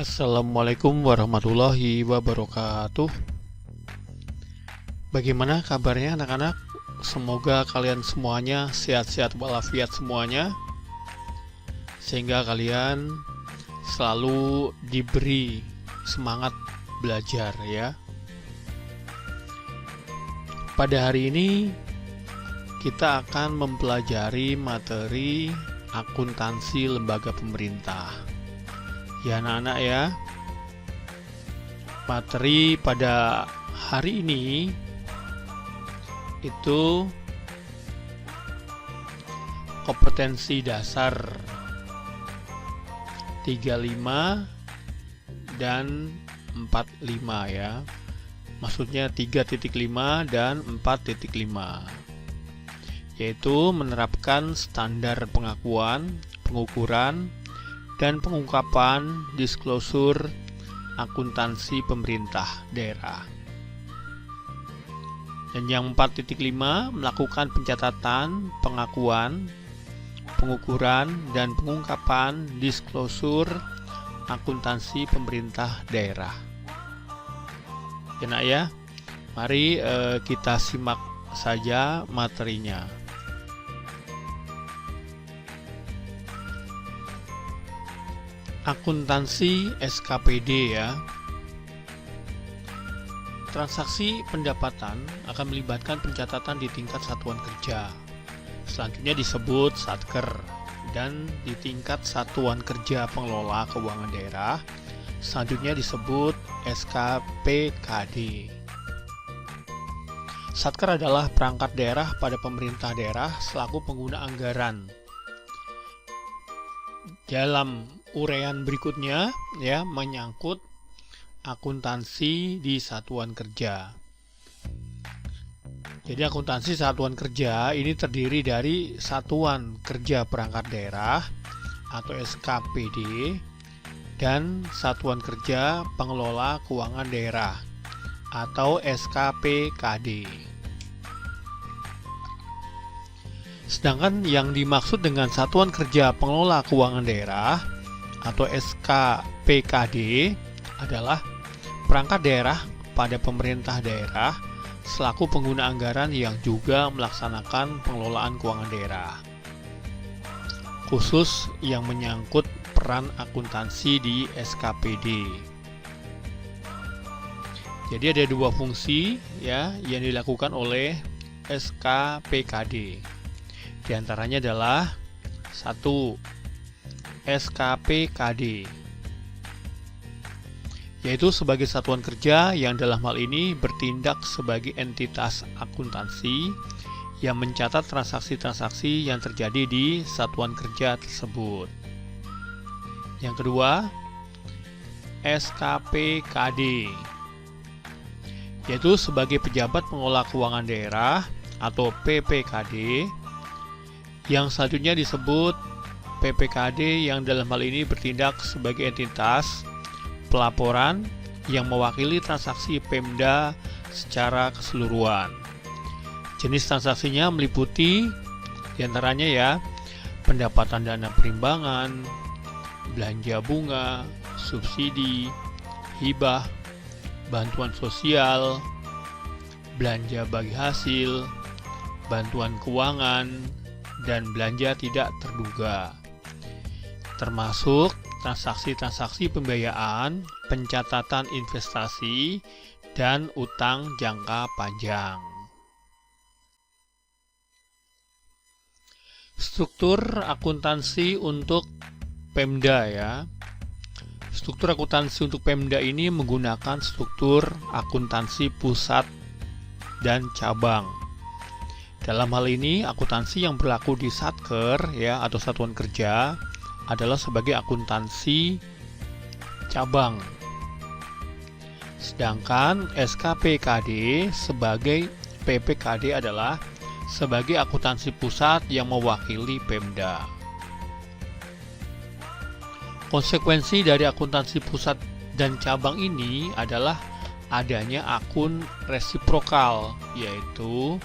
Assalamualaikum warahmatullahi wabarakatuh. Bagaimana kabarnya anak-anak? Semoga kalian semuanya sehat-sehat walafiat semuanya, sehingga kalian selalu diberi semangat belajar ya. Pada hari ini kita akan mempelajari materi akuntansi lembaga pemerintah. Ya anak-anak ya, materi pada hari ini itu kompetensi dasar 35 dan 45 ya. Maksudnya 3.5 dan 4.5, yaitu menerapkan standar pengakuan, pengukuran, dan pengungkapan disklosur akuntansi pemerintah daerah. Dan yang 4.5 melakukan pencatatan, pengakuan, pengukuran, dan pengungkapan disklosur akuntansi pemerintah daerah. Ya nak ya, mari kita simak saja materinya. Akuntansi SKPD ya. Transaksi pendapatan akan melibatkan pencatatan di tingkat satuan kerja. Selanjutnya disebut Satker, dan di tingkat satuan kerja pengelola keuangan daerah selanjutnya disebut SKPKD. Satker adalah perangkat daerah pada pemerintah daerah selaku pengguna anggaran. Dalam uraian berikutnya ya, menyangkut akuntansi di satuan kerja. Jadi akuntansi satuan kerja ini terdiri dari satuan kerja perangkat daerah atau SKPD dan satuan kerja pengelola keuangan daerah atau SKPKD. Sedangkan yang dimaksud dengan satuan kerja pengelola keuangan daerah atau SKPKD adalah perangkat daerah pada pemerintah daerah selaku pengguna anggaran yang juga melaksanakan pengelolaan keuangan daerah, khusus yang menyangkut peran akuntansi di SKPD. Jadi ada dua fungsi ya yang dilakukan oleh SKPKD. Di antaranya adalah 1. SKPKD, yaitu sebagai satuan kerja yang dalam hal ini bertindak sebagai entitas akuntansi yang mencatat transaksi-transaksi yang terjadi di satuan kerja tersebut. Yang kedua, SKPKD, yaitu sebagai pejabat pengelola keuangan daerah atau PPKD, yang selanjutnya disebut PPKD yang dalam hal ini bertindak sebagai entitas pelaporan yang mewakili transaksi Pemda secara keseluruhan. Jenis transaksinya meliputi diantaranya ya, pendapatan dana perimbangan, belanja bunga, subsidi, hibah, bantuan sosial, belanja bagi hasil, bantuan keuangan, dan belanja tidak terduga, termasuk transaksi-transaksi pembiayaan, pencatatan investasi, dan utang jangka panjang. Struktur akuntansi untuk Pemda ya. Struktur akuntansi untuk Pemda ini menggunakan struktur akuntansi pusat dan cabang. Dalam hal ini, akuntansi yang berlaku di Satker ya atau satuan kerja adalah sebagai akuntansi cabang. Sedangkan SKPKD sebagai PPKD adalah sebagai akuntansi pusat yang mewakili Pemda. Konsekuensi dari akuntansi pusat dan cabang ini adalah adanya akun resiprokal, yaitu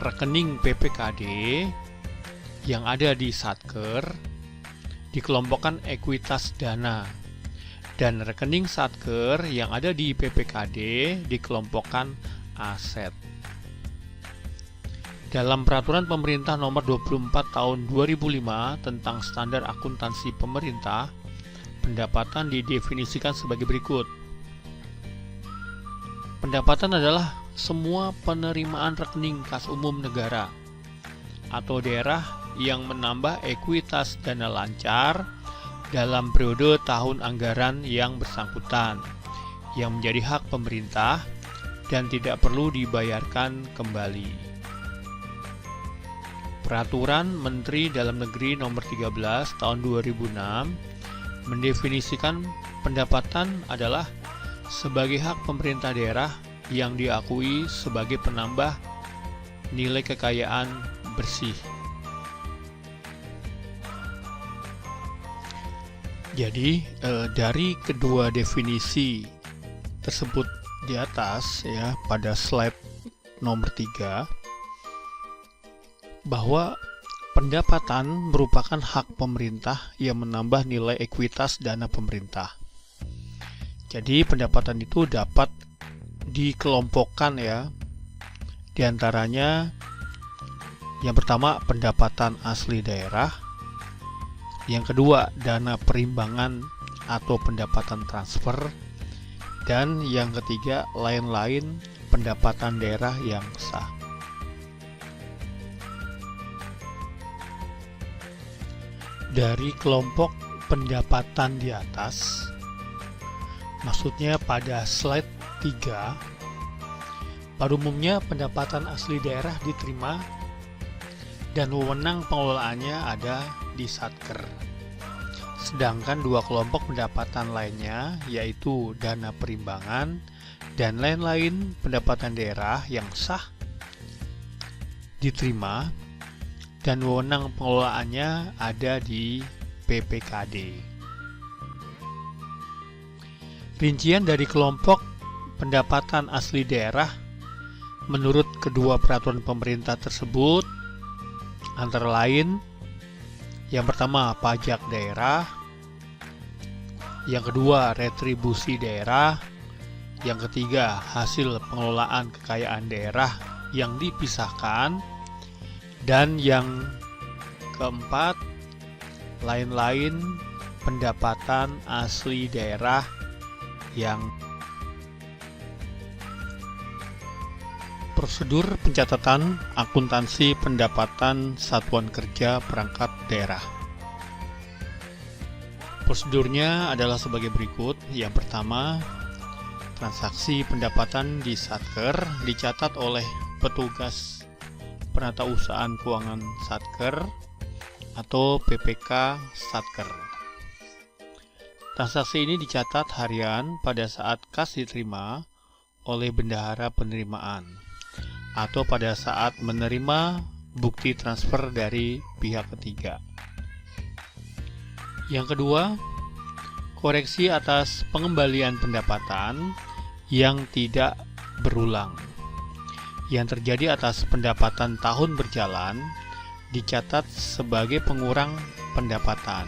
rekening PPKD yang ada di Satker dikelompokkan ekuitas dana dan rekening Satker yang ada di PPKD dikelompokkan aset. Dalam Peraturan Pemerintah Nomor 24 Tahun 2005 tentang Standar Akuntansi Pemerintah, pendapatan didefinisikan sebagai berikut. Pendapatan adalah semua penerimaan rekening kas umum negara atau daerah yang menambah ekuitas dana lancar dalam periode tahun anggaran yang bersangkutan, yang menjadi hak pemerintah dan tidak perlu dibayarkan kembali. Peraturan Menteri Dalam Negeri Nomor 13 Tahun 2006 mendefinisikan pendapatan adalah sebagai hak pemerintah daerah yang diakui sebagai penambah nilai kekayaan bersih. Jadi dari kedua definisi tersebut di atas ya pada slide nomor 3, bahwa pendapatan merupakan hak pemerintah yang menambah nilai ekuitas dana pemerintah. Jadi pendapatan itu dapat dikelompokkan ya. Di antaranya yang pertama pendapatan asli daerah, yang kedua dana perimbangan atau pendapatan transfer, dan yang ketiga lain-lain pendapatan daerah yang sah. Dari kelompok pendapatan di atas, maksudnya pada slide 3, pada umumnya pendapatan asli daerah diterima dan wewenang pengelolaannya ada di Satker. Sedangkan dua kelompok pendapatan lainnya, yaitu dana perimbangan dan lain-lain pendapatan daerah yang sah, diterima dan wewenang pengelolaannya ada di PPKD. Rincian dari kelompok pendapatan asli daerah menurut kedua peraturan pemerintah tersebut antara lain: yang pertama pajak daerah, yang kedua retribusi daerah, yang ketiga hasil pengelolaan kekayaan daerah yang dipisahkan, dan yang keempat lain-lain pendapatan asli daerah yang. Prosedur pencatatan akuntansi pendapatan satuan kerja perangkat daerah. Prosedurnya adalah sebagai berikut. Yang pertama, transaksi pendapatan di Satker dicatat oleh petugas Penatausahaan Keuangan Satker atau PPK Satker. Transaksi ini dicatat harian pada saat kas diterima oleh bendahara penerimaan atau pada saat menerima bukti transfer dari pihak ketiga. Yang kedua, koreksi atas pengembalian pendapatan yang tidak berulang yang terjadi atas pendapatan tahun berjalan dicatat sebagai pengurang pendapatan.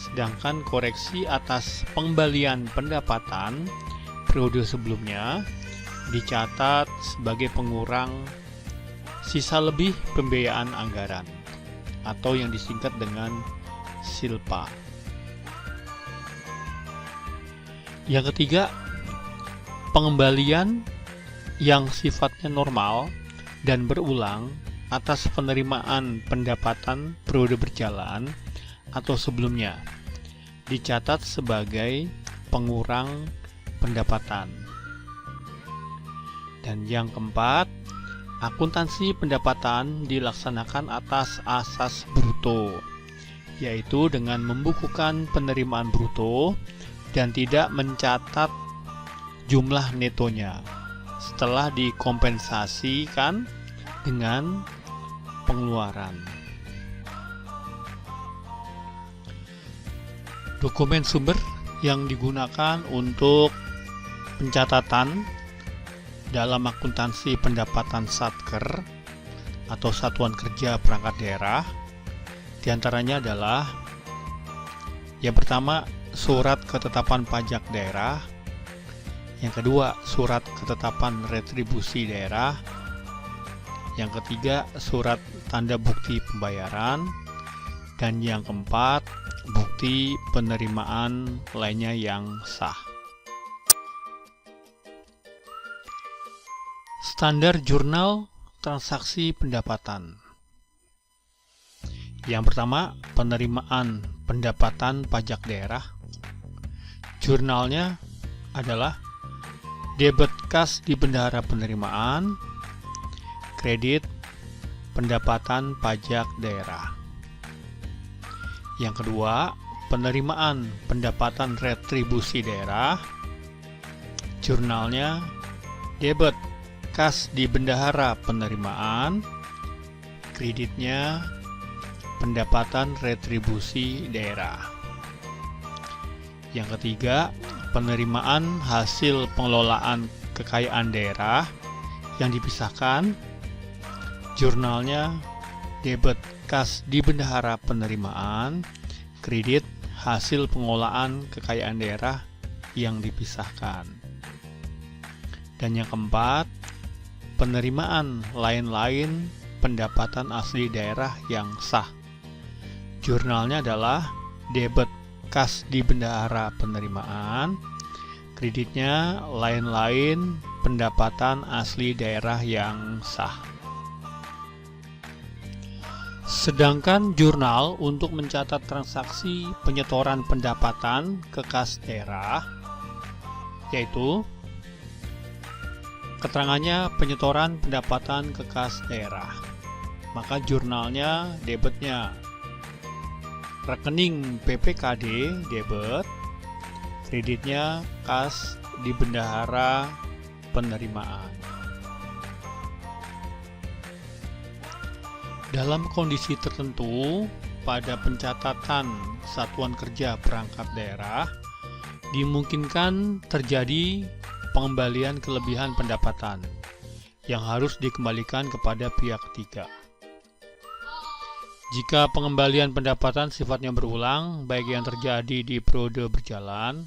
Sedangkan koreksi atas pengembalian pendapatan periode sebelumnya dicatat sebagai pengurang sisa lebih pembiayaan anggaran atau yang disingkat dengan SILPA. Yang ketiga, pengembalian yang sifatnya normal dan berulang atas penerimaan pendapatan periode berjalan atau sebelumnya dicatat sebagai pengurang pendapatan. Dan yang keempat, akuntansi pendapatan dilaksanakan atas asas bruto, yaitu dengan membukukan penerimaan bruto dan tidak mencatat jumlah netonya setelah dikompensasikan dengan pengeluaran. Dokumen sumber yang digunakan untuk pencatatan dalam akuntansi pendapatan Satker atau Satuan Kerja Perangkat Daerah diantaranya adalah yang pertama surat ketetapan pajak daerah. Yang kedua, surat ketetapan retribusi daerah. Yang ketiga, surat tanda bukti pembayaran. Dan yang keempat, bukti penerimaan lainnya yang sah. Standar jurnal transaksi pendapatan. Yang pertama, penerimaan pendapatan pajak daerah. Jurnalnya adalah debit kas di bendahara penerimaan, kredit pendapatan pajak daerah. Yang kedua, penerimaan pendapatan retribusi daerah. Jurnalnya debit kas di bendahara penerimaan, kreditnya pendapatan retribusi daerah. Yang ketiga, penerimaan hasil pengelolaan kekayaan daerah yang dipisahkan. Jurnalnya debit kas di bendahara penerimaan, kredit hasil pengelolaan kekayaan daerah yang dipisahkan. Dan yang keempat, penerimaan lain-lain pendapatan asli daerah yang sah. Jurnalnya adalah debit kas di bendahara penerimaan, kreditnya lain-lain pendapatan asli daerah yang sah. Sedangkan jurnal untuk mencatat transaksi penyetoran pendapatan ke kas daerah, yaitu keterangannya penyetoran pendapatan ke kas daerah, maka jurnalnya debitnya rekening PPKD debit, kreditnya kas di bendahara penerimaan. Dalam kondisi tertentu, pada pencatatan satuan kerja perangkat daerah, dimungkinkan terjadi pengembalian kelebihan pendapatan yang harus dikembalikan kepada pihak ketiga. Jika pengembalian pendapatan sifatnya berulang, baik yang terjadi di periode berjalan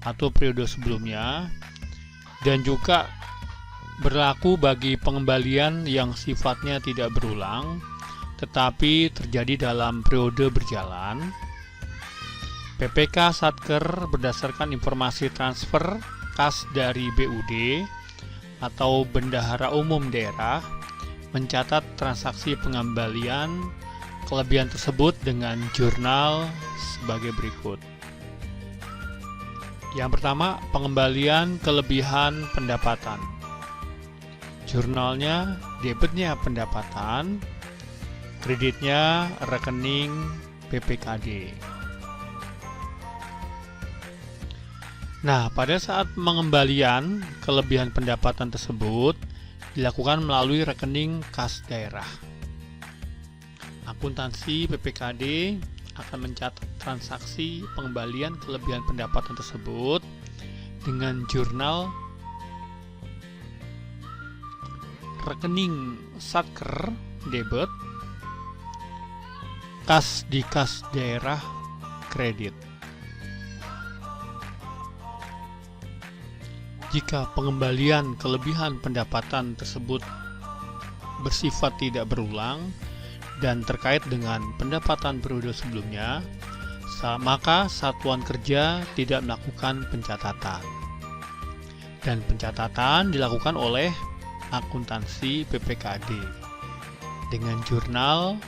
atau periode sebelumnya, dan juga berlaku bagi pengembalian yang sifatnya tidak berulang, tetapi terjadi dalam periode berjalan, PPK Satker berdasarkan informasi transfer kas dari BUD atau Bendahara Umum Daerah mencatat transaksi pengembalian kelebihan tersebut dengan jurnal sebagai berikut. Yang pertama, pengembalian kelebihan pendapatan. Jurnalnya debitnya pendapatan, kreditnya rekening PPKD. Nah, pada saat pengembalian kelebihan pendapatan tersebut dilakukan melalui rekening kas daerah. Akuntansi PPKD akan mencatat transaksi pengembalian kelebihan pendapatan tersebut dengan jurnal rekening Satker debit, kas di kas daerah kredit. Jika pengembalian kelebihan pendapatan tersebut bersifat tidak berulang dan terkait dengan pendapatan periode sebelumnya, maka satuan kerja tidak melakukan pencatatan. Dan pencatatan dilakukan oleh akuntansi PPKD dengan jurnal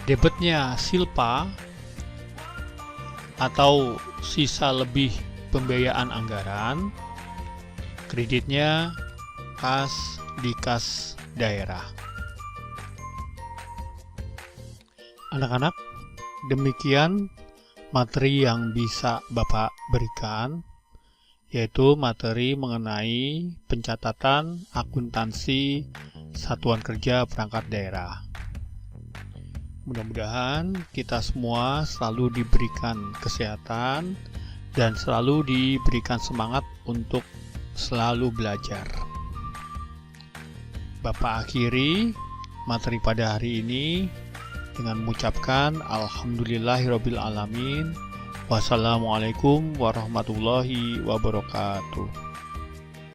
debitnya silpa atau sisa lebih pembiayaan anggaran, kreditnya kas di kas daerah. Anak-anak, demikian materi yang bisa Bapak berikan, yaitu materi mengenai pencatatan akuntansi satuan kerja perangkat daerah. Mudah-mudahan kita semua selalu diberikan kesehatan dan selalu diberikan semangat untuk selalu belajar. Bapak akhiri materi pada hari ini dengan mengucapkan Alhamdulillahirabbil alamin. Wassalamualaikum warahmatullahi wabarakatuh.